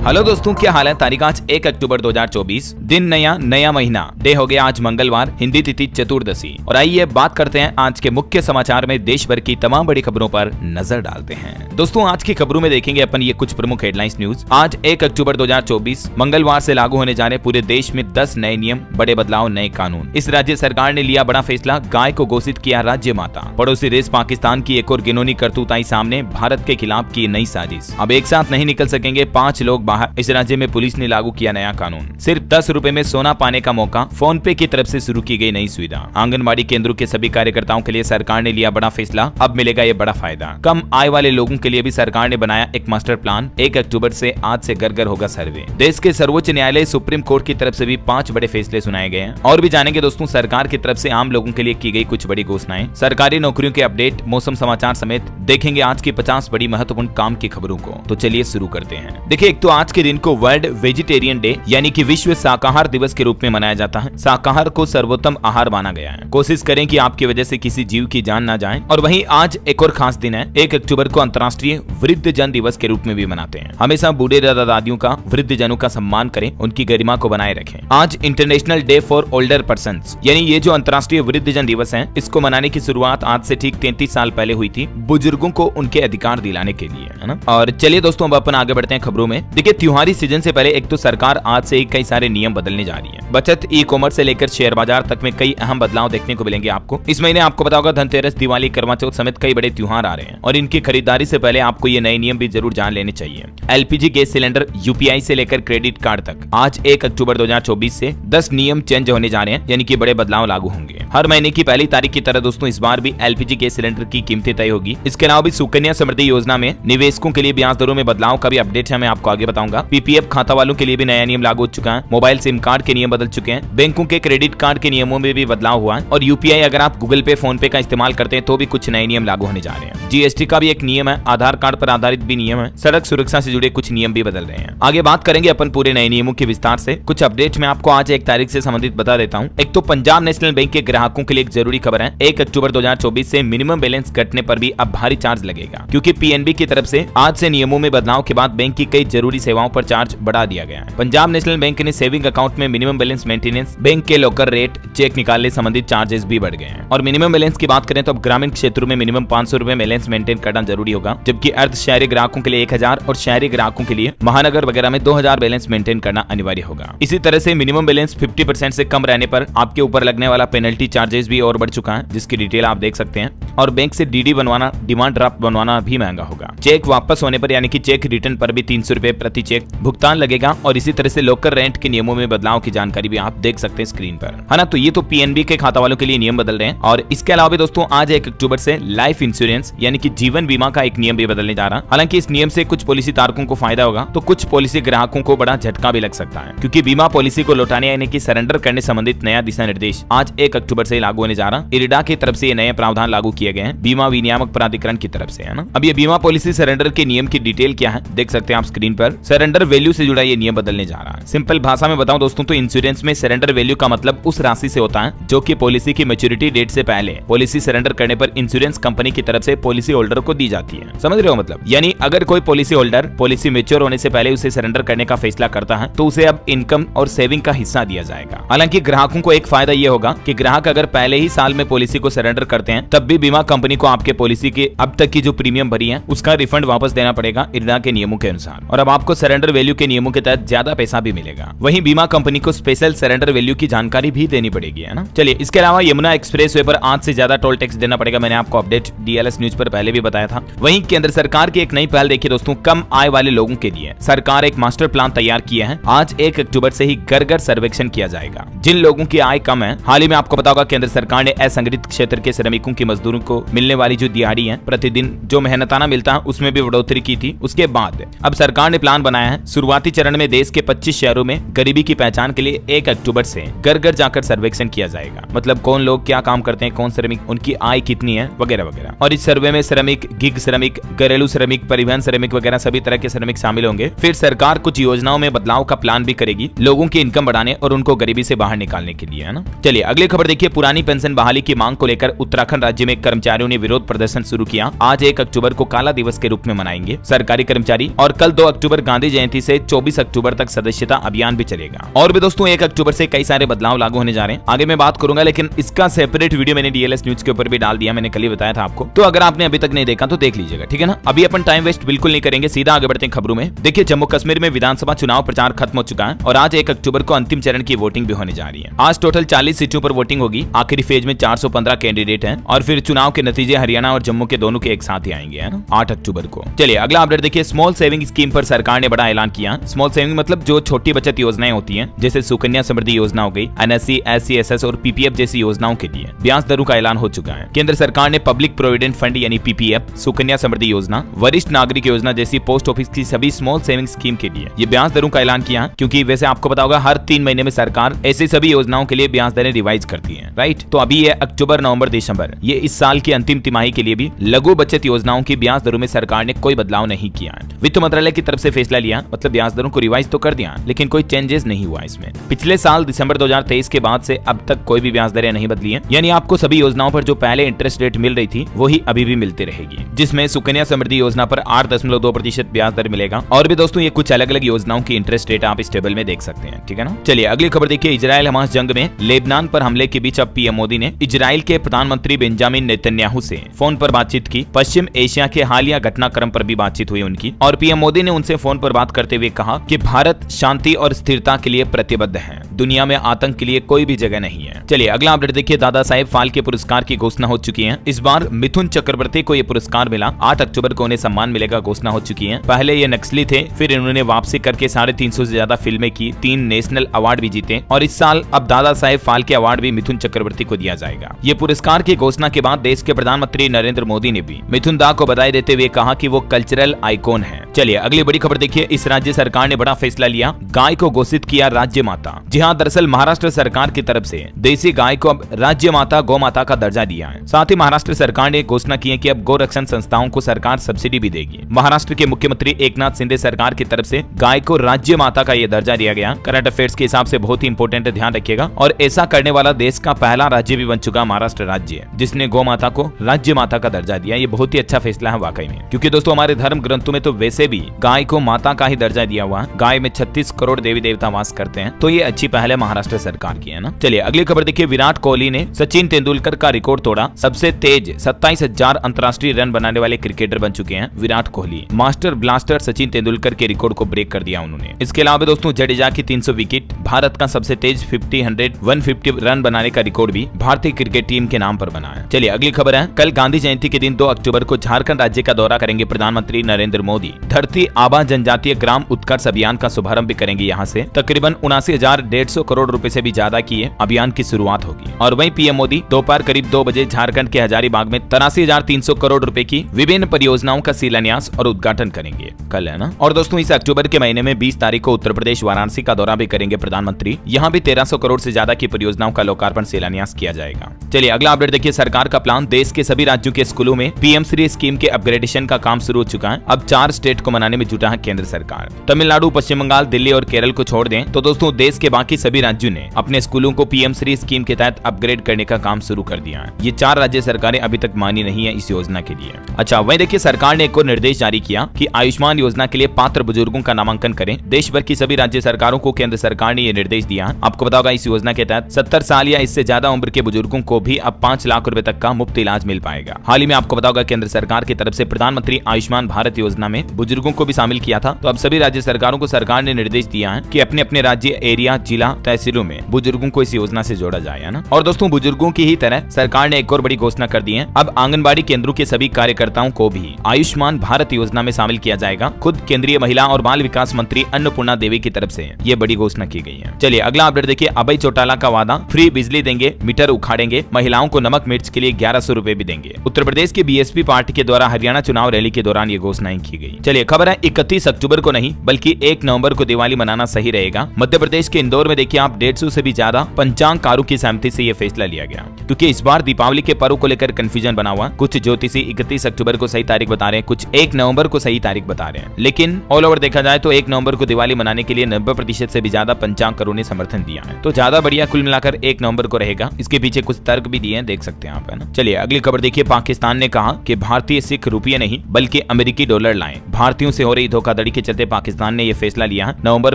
Hello दोस्तों, क्या हाल है। तारीख आज 1 अक्टूबर 2024, दिन नया महीना, डे हो गया आज मंगलवार, हिंदी तिथि चतुर्दशी। और आइए बात करते हैं आज के मुख्य समाचार में देश भर की तमाम बड़ी खबरों पर नजर डालते हैं। दोस्तों आज की खबरों में देखेंगे अपन ये कुछ प्रमुख हेडलाइंस न्यूज। आज 1 अक्टूबर 2024 मंगलवार से लागू होने जा रहे पूरे देश में 10 नए नियम, बड़े बदलाव, नए कानून। इस राज्य सरकार ने लिया बड़ा फैसला, गाय को घोषित किया राज्य माता। पड़ोसी देश पाकिस्तान की एक और घिनौनी करतूत आई सामने, भारत के खिलाफ की नई साजिश। अब एक साथ नहीं निकल सकेंगे 5 लोग बाहर, इस राज्य में पुलिस ने लागू किया नया कानून। सिर्फ 10 रुपए में सोना पाने का मौका, फोन पे की तरफ से शुरू की गई नई सुविधा। आंगनबाड़ी केंद्रों के सभी कार्यकर्ताओं के लिए सरकार ने लिया बड़ा फैसला, अब मिलेगा ये बड़ा फायदा। कम आय वाले लोगों के लिए भी सरकार ने बनाया एक मास्टर प्लान। 1 अक्टूबर से आज से घर घर होगा सर्वे। देश के सर्वोच्च न्यायालय सुप्रीम कोर्ट की तरफ से भी 5 बड़े फैसले सुनाए गए हैं। और भी जानेंगे दोस्तों सरकार की तरफ से आम लोगों के लिए की गई कुछ बड़ी घोषणाएं, सरकारी नौकरियों के अपडेट, मौसम समाचार समेत देखेंगे आज की 50 बड़ी महत्वपूर्ण काम की खबरों को। तो चलिए शुरू करते हैं। देखिए, एक तो आज के दिन को वर्ल्ड वेजिटेरियन डे यानी कि विश्व शाकाहार दिवस के रूप में मनाया जाता है। शाकाहार को सर्वोत्तम आहार माना गया है। कोशिश करें कि आपकी वजह से किसी जीव की जान ना जाए। और वहीं आज एक और खास दिन है, 1 अक्टूबर को अंतर्राष्ट्रीय वृद्ध जन दिवस के रूप में भी मनाते हैं। हमेशा बूढ़े दादा दादियों का, वृद्ध जनों का सम्मान करें, उनकी गरिमा को बनाए रखें। आज international day for older persons यानी ये जो अंतर्राष्ट्रीय वृद्ध जन दिवस है, इसको मनाने की शुरुआत आज से ठीक 33 साल पहले हुई थी, बुजुर्गों को उनके अधिकार दिलाने के लिए, है ना। और चलिए दोस्तों अब अपन आगे बढ़ते हैं खबरों में। देखिए, त्योहारी सीजन से पहले एक तो सरकार आज से कई सारे नियम बदलने जा रही है। बचत, ई कॉमर्स से लेकर शेयर बाजार तक में कई अहम बदलाव देखने को मिलेंगे आपको। इस महीने आपको पता होगा धनतेरस, दिवाली, करवा चौथ समेत कई बड़े त्योहार आ रहे हैं और इनकी खरीदारी से पहले आपको ये नए नियम भी जरूर जान लेने चाहिए। एलपीजी गैस सिलेंडर, यूपीआई से लेकर क्रेडिट कार्ड तक आज 1 अक्टूबर 2024 से 10 नियम चेंज होने जा रहे हैं, यानी कि बड़े बदलाव लागू होंगे। हर महीने की पहली तारीख की तरह दोस्तों इस बार भी एलपीजी गैस सिलेंडर की कीमतें तय होगी। इसके अलावा भी सुकन्या समृद्धि योजना में निवेशकों के लिए ब्याज दरों में बदलाव का भी अपडेट है, मैं आपको आगे बताऊंगा। पीपीएफ खाता वालों के लिए भी नया नियम लागू हो चुका है। मोबाइल सिम कार्ड के नियम बदल चुके हैं। बैंकों के क्रेडिट कार्ड के नियमों में भी बदलाव हुआ है। और यूपीआई अगर आप गूगल पे, फोन पे का इस्तेमाल करते हैं तो भी कुछ नए नियम लागू होने जा रहे हैं। जीएसटी का भी एक नियम है, आधार कार्ड पर आधारित भी नियम है, सड़क सुरक्षा से जुड़े कुछ नियम भी बदल रहे हैं। आगे बात करेंगे अपन पूरे नए नियमों के विस्तार से। कुछ अपडेट मैं आपको आज 1 तारीख से संबंधित बता देता हूँ। एक तो पंजाब नेशनल बैंक के ग्राहकों के लिए एक जरूरी खबर है, 1 अक्टूबर 2024 से मिनिमम बैलेंस घटने पर भी अब भारी चार्ज लगेगा, क्योंकि पीएनबी की तरफ से आज से नियमों में बदलाव के बाद बैंक की कई जरूरी सेवाओं पर चार्ज बढ़ा दिया गया है। पंजाब नेशनल बैंक ने सेविंग अकाउंट में मिनिमम बैलेंस मेंटेनेंस, बैंक के लॉकर रेट, चेक निकालने संबंधित चार्जेस भी बढ़ गए हैं। और मिनिमम बैलेंस की बात करें तो अब ग्रामीण क्षेत्रों में मिनिमम 500 रुपए बैलेंस मेंटेन करना जरूरी होगा, जबकि अर्ध शहरी ग्राहकों के लिए 1000 और शहरी ग्राहकों के लिए महानगर वगैरह में 2000 बैलेंस मेंटेन करना अनिवार्य होगा। इसी तरह से मिनिमम बैलेंस 50% से कम रहने पर आपके ऊपर लगने वाला पेनल्टी चार्जेस भी और बढ़ चुका है, जिसकी डिटेल आप देख सकते हैं। और बैंक से डीडी बनवाना, डिमांड ड्राफ्ट बनवाना भी महंगा होगा। चेक वापस होने पर यानी कि चेक रिटर्न पर भी 300 रुपए प्रति चेक भुगतान लगेगा। और इसी तरह से लॉकर रेंट के नियमों में बदलाव की जानकारी भी आप देख सकते हैं स्क्रीन पर, है ना। तो ये तो पीएनबी के खाता वालों के लिए नियम बदल रहे हैं। और इसके अलावा भी दोस्तों आज 1 अक्टूबर से लाइफ इंश्योरेंस यानी कि जीवन बीमा का एक नियम भी बदलने जा रहा है। हालांकि इस नियम से कुछ पॉलिसी धारकों को फायदा होगा तो कुछ पॉलिसी ग्राहकों को बड़ा झटका भी लग सकता है, क्योंकि बीमा पॉलिसी को लौटाने यानी कि सरेंडर करने संबंधित नया दिशा निर्देश आज 1 अक्टूबर से लागू होने जा रहा है। इरडा की तरफ से ये नए प्रावधान लागू किए गए हैं, बीमा विनियामक प्राधिकरण की तरफ से, है ना। अब ये बीमा पॉलिसी सरेंडर के नियम की डिटेल क्या है देख सकते हैं आप स्क्रीन पर। सरेंडर वैल्यू से जुड़ा ये नियम बदलने जा रहा है। सिंपल भाषा में बताऊं दोस्तों तो इंश्योरेंस में सरेंडर वैल्यू का मतलब उस राशि से होता है जो कि पॉलिसी की मैच्योरिटी डेट से पहले पॉलिसी सरेंडर करने पर इंश्योरेंस कंपनी की तरफ से पॉलिसी होल्डर को दी जाती है। समझ रहे हो मतलब, यानी अगर कोई पॉलिसी होल्डर पॉलिसी मैच्योर होने से पहले उसे सरेंडर करने का फैसला करता है तो उसे अब इनकम और सेविंग का हिस्सा दिया जाएगा। हालांकि ग्राहकों को एक फायदा ये होगा कि ग्राहक अगर पहले ही साल में पॉलिसी को सरेंडर करते हैं तब भी बीमा कंपनी को आपके पॉलिसी के अब तक की जो प्रीमियम भरी है उसका रिफंड वापस देना पड़ेगा इरडा के नियमों के अनुसार। और अब आपको सरेंडर वैल्यू के नियमों के तहत ज्यादा पैसा भी मिलेगा। वहीं बीमा कंपनी को स्पेशल सरेंडर वैल्यू की जानकारी भी देनी पड़ेगी, है ना। चलिए, इसके अलावा यमुना एक्सप्रेसवे पर आज से ज्यादा टोल टैक्स देना पड़ेगा, मैंने आपको अपडेट डीएलएस न्यूज पर पहले भी बताया था। वहीं केंद्र सरकार की एक नई पहल देखिए दोस्तों, कम आय वाले लोगों के लिए सरकार एक मास्टर प्लान तैयार किया है। आज 1 अक्टूबर से ही घर घर सर्वेक्षण किया जाएगा जिन लोगों की आय कम है। हाल ही में आपको पता होगा केंद्र सरकार ने असंगठित क्षेत्र के श्रमिकों की मजदूरों को मिलने वाली जो दिहाड़ी है, प्रतिदिन जो मेहनताना मिलता है, उसमें भी बढ़ोतरी की थी। उसके बाद अब सरकार ने प्लान बनाया है, शुरुआती चरण में देश के 25 शहरों में गरीबी की पहचान के लिए 1 अक्टूबर से घर घर जाकर सर्वेक्षण किया जाएगा। मतलब कौन लोग क्या काम करते हैं, कौन श्रमिक, उनकी आय कितनी है वगैरह वगैरह। और इस सर्वे में श्रमिक, गिग श्रमिक, घरेलू श्रमिक, परिवहन श्रमिक वगैरह सभी तरह के श्रमिक शामिल होंगे। फिर सरकार कुछ योजनाओं में बदलाव का प्लान भी करेगी लोगों की इनकम बढ़ाने और उनको गरीबी से बाहर निकालने के लिए, है ना। चलिए अगली खबर देखिए, पुरानी पेंशन बहाली की मांग को लेकर उत्तराखंड राज्य में कर्मचारियों ने विरोध प्रदर्शन शुरू किया। आज 1 अक्टूबर को काला दिवस के रूप में मनाएंगे सरकारी कर्मचारी। और कल 2 अक्टूबर गांधी जयंती से 24 अक्टूबर तक सदस्यता अभियान भी चलेगा। और भी दोस्तों 1 अक्टूबर से कई सारे बदलाव लागू होने जा रहे हैं, आगे मैं बात करूंगा, लेकिन इसका सेपरेट वीडियो मैंने डीएलएस न्यूज के ऊपर भी डाल दिया, मैंने कल ही बताया था आपको, तो अगर आपने अभी तक नहीं देखा तो देख लीजिएगा, ठीक है ना। अभी अपन टाइम वेस्ट बिल्कुल नहीं करेंगे, सीधा आगे बढ़ते हैं खबरों में। देखिए जम्मू कश्मीर में विधानसभा चुनाव प्रचार खत्म हो चुका है और आज 1 अक्टूबर को अंतिम चरण की वोटिंग भी होने जा रही है। आज टोटल 40 सीटों पर वोटिंग होगी। आखिरी फेज में 415 कैंडिडेट हैं और फिर चुनाव के नतीजे हरियाणा और जम्मू के दोनों के एक साथ ही आएंगे, है ना, 8 अक्टूबर को। चलिए अगला अपडेट देखिए, स्मॉल सेविंग स्कीम पर सरकार ने बड़ा ऐलान किया। स्मॉल सेविंग मतलब जो छोटी बचत योजनाएं होती हैं, जैसे सुकन्या समृद्धि योजना हो गई, एनएससी, एससीएसएस और पीपीएफ जैसी योजनाओं के लिए ब्याज दरों का ऐलान हो चुका है। केंद्र सरकार ने पब्लिक प्रोविडेंट फंड यानी पीपीएफ, सुकन्या समृद्धि योजना, वरिष्ठ नागरिक योजना जैसी पोस्ट ऑफिस की सभी स्मॉल सेविंग स्कीम के लिए ये ब्याज दरों का ऐलान किया, क्योंकि वैसे आपको पता होगा हर 3 महीने में सरकार ऐसी सभी योजनाओं के लिए ब्याज दरें रिवाइज करती है, राइट। तो अभी ये अक्टूबर, नवंबर, दिसंबर, ये इस साल की अंतिम तिमाही के लिए भी लघु बचत योजनाओं की ब्याज दरों में सरकार ने कोई बदलाव नहीं किया है। वित्त मंत्रालय की तरफ से फैसला लिया, मतलब ब्याज दरों को रिवाइज तो कर दिया, लेकिन कोई चेंजेस नहीं हुआ इसमें। पिछले साल दिसंबर 2023 के बाद से अब तक कोई भी ब्याज दरें नहीं बदली है, यानी आपको सभी योजनाओं पर जो पहले इंटरेस्ट रेट मिल रही थी वही अभी भी मिलती रहेगी, जिसमें सुकन्या समृद्धि योजना पर 8.2% ब्याज दर मिलेगा। और भी दोस्तों ये कुछ अलग अलग योजनाओं की इंटरेस्ट रेट आप इस टेबल में देख सकते हैं, ठीक है ना। चलिए अगली खबर देखिए, इजराइल हमास जंग में लेबनान पर हमले के बीच अब पीएम मोदी ने इजराइल के प्रधानमंत्री बेंजामिन नेतन्याहू से फोन पर बातचीत की। पश्चिम एशिया के हालिया घटनाक्रम पर भी बातचीत हुई उनकी, और पीएम मोदी ने उनसे फोन पर बात करते हुए कहा कि भारत शांति और स्थिरता के लिए प्रतिबद्ध है, दुनिया में आतंक के लिए कोई भी जगह नहीं है। चलिए अगला अपडेट देखिए, दादा साहेब फाल्के पुरस्कार की घोषणा हो चुकी है। इस बार मिथुन चक्रवर्ती को यह पुरस्कार मिला। 8 अक्टूबर को उन्हें सम्मान मिलेगा, घोषणा हो चुकी है। पहले ये नक्सली थे, फिर इन्होंने वापसी करके 350 से ज्यादा फिल्में की, 3 नेशनल अवार्ड भी जीते, और इस साल अब दादा साहेब फाल्के अवार्ड भी मिथुन चक्रवर्ती को दिया जाएगा। ये पुरस्कार की घोषणा के बाद देश के प्रधानमंत्री नरेंद्र मोदी ने भी मिथुन दा को बधाई देते हुए कहा कि वो कल्चरल आइकॉन है। चलिए अगली बड़ी खबर देखिए, इस राज्य सरकार ने बड़ा फैसला लिया, गाय को घोषित किया राज्य माता। जी हाँ, दरअसल महाराष्ट्र सरकार की तरफ से देसी गाय को अब राज्य माता, गौ माता का दर्जा दिया है। साथ ही महाराष्ट्र सरकार ने घोषणा की है कि अब गौरक्षण संस्थाओं को सरकार सब्सिडी भी देगी। महाराष्ट्र के मुख्यमंत्री एकनाथ शिंदे सरकार की तरफ से गाय को राज्य माता का यह दर्जा दिया गया। करंट अफेयर्स के हिसाब से बहुत ही इंपोर्टेंट है, ध्यान रखिएगा। और ऐसा करने वाला देश का पहला राज्य भी बन चुका महाराष्ट्र राज्य, जिसने गौ माता को राज्य माता का दर्जा दिया। ये बहुत ही अच्छा फैसला है वाकई में, क्योंकि दोस्तों हमारे धर्म ग्रंथों में तो वैसे भी गाय को माता का ही दर्जा दिया हुआ। गाय में 36 करोड़ देवी देवता वास करते हैं, तो ये अच्छी पहल है महाराष्ट्र सरकार की, है ना। चलिए अगली खबर देखिए, विराट कोहली ने सचिन तेंदुलकर का रिकॉर्ड तोड़ा। सबसे तेज 27,000 अंतर्राष्ट्रीय रन बनाने वाले क्रिकेटर बन चुके हैं विराट कोहली। मास्टर ब्लास्टर सचिन तेंदुलकर के रिकॉर्ड को ब्रेक कर दिया उन्होंने। इसके अलावा दोस्तों जडेजा की 300 विकेट, भारत का सबसे तेज 50, 100, 150 रन बनाने का रिकॉर्ड भी भारतीय क्रिकेट टीम के नाम पर बना है। चलिए अगली खबर है, कल गांधी जयंती के दिन 2 अक्टूबर को झारखंड राज्य का दौरा करेंगे प्रधानमंत्री नरेंद्र मोदी। धरती आबा जनजातीय ग्राम उत्कर्ष अभियान का शुभारंभ भी करेंगे यहाँ से। तकरीबन 79,150 करोड़ रुपए से भी ज्यादा की अभियान की शुरुआत होगी। और वहीं पीएम मोदी दोपहर करीब 2 बजे झारखंड के हजारीबाग में 83,300 करोड़ रुपए की विभिन्न परियोजनाओं का शिलान्यास और उद्घाटन करेंगे कल, है ना। और दोस्तों इस अक्टूबर के महीने में 20 तारीख को उत्तर प्रदेश वाराणसी का दौरा भी करेंगे प्रधानमंत्री। यहाँ भी 1300 करोड़ से ज्यादा की परियोजनाओं का लोकार्पण शिलान्यास किया जाएगा। चलिए अगला अपडेट देखिए, सरकार का प्लान, देश के सभी राज्यों के स्कूलों में पीएम श्री स्कीम के अपग्रेडेशन का काम शुरू हो चुका है। अब 4 स्टेट को मनाने में जुटा है केंद्र सरकार। तमिलनाडु, पश्चिम बंगाल, दिल्ली और केरल को छोड़ दें तो दोस्तों देश के बाकी सभी राज्यों ने अपने स्कूलों को पीएम श्री स्कीम के तहत अपग्रेड करने का काम शुरू कर दिया है। ये 4 राज्य सरकारें अभी तक मानी नहीं है इस योजना के लिए। अच्छा, वहीं देखिए सरकार ने एक और निर्देश जारी किया कि आयुष्मान योजना के लिए पात्र बुजुर्गों का नामांकन करें। देश भर की सभी राज्य सरकारों को केंद्र सरकार ने यह निर्देश दिया। आपको पता होगा इस योजना के तहत 70 साल या इससे ज्यादा उम्र के बुजुर्गों को भी अब 5 लाख रुपए तक का मुफ्त इलाज मिल पाएगा। हाल ही में आपको पता होगा केंद्र सरकार की तरफ से प्रधानमंत्री आयुष्मान भारत योजना में बुजुर्गों को भी शामिल किया था। तो अब सभी राज्य सरकारों को सरकार ने निर्देश दिया है कि अपने अपने राज्य, एरिया, जिला, तहसीलों में बुजुर्गों को इस योजना से जोड़ा जाए, है ना। और दोस्तों बुजुर्गों की ही तरह सरकार ने एक और बड़ी घोषणा कर दी है। अब आंगनबाड़ी केंद्रों के सभी कार्यकर्ताओं को भी आयुष्मान भारत योजना में शामिल किया जाएगा। खुद केंद्रीय महिला और बाल विकास मंत्री अन्नपूर्णा देवी की तरफ से ये बड़ी घोषणा की गई है। चलिए अगला अपडेट देखिए, अभय चौटाला का वादा, फ्री बिजली देंगे, मीटर उखाड़ेंगे, महिलाओं को नमक मिर्च के लिए 1100 रुपए भी देंगे। उत्तर प्रदेश की बीएसपी पार्टी के द्वारा हरियाणा चुनाव रैली के दौरान ये घोषणाएं की गई। चलिए खबर है 31 अक्टूबर को नहीं बल्कि 1 नवंबर को दिवाली मनाना सही रहेगा। मध्य प्रदेश के इंदौर में देखिए आप 150 से भी ज्यादा पंचांगकारों की सहमति से यह फैसला लिया गया, क्योंकि इस बार दीपावली के पर्व को लेकर कंफ्यूजन बना हुआ। कुछ ज्योतिषी 31 अक्टूबर को सही तारीख बता रहे हैं, कुछ 1 नवंबर को सही तारीख बता रहे हैं। लेकिन ऑल ओवर देखा जाए तो 1 नवंबर को दिवाली मनाने के लिए 90% से भी ज्यादा पंचांगकारों ने समर्थन दिया है। तो ज्यादा बढ़िया कुल मिलाकर 1 नवंबर को रहेगा। इसके पीछे कुछ तर्क भी दिए हैं, देख सकते हैं आप, है ना। चलिए अगली खबर देखिए, पाकिस्तान ने कहा कि भारतीय सिख रुपये नहीं बल्कि अमेरिकी डॉलर लाएं। भारतीयों से हो रही धोखाधड़ी धोखाधड़ी के चलते पाकिस्तान ने यह फैसला लिया। नवंबर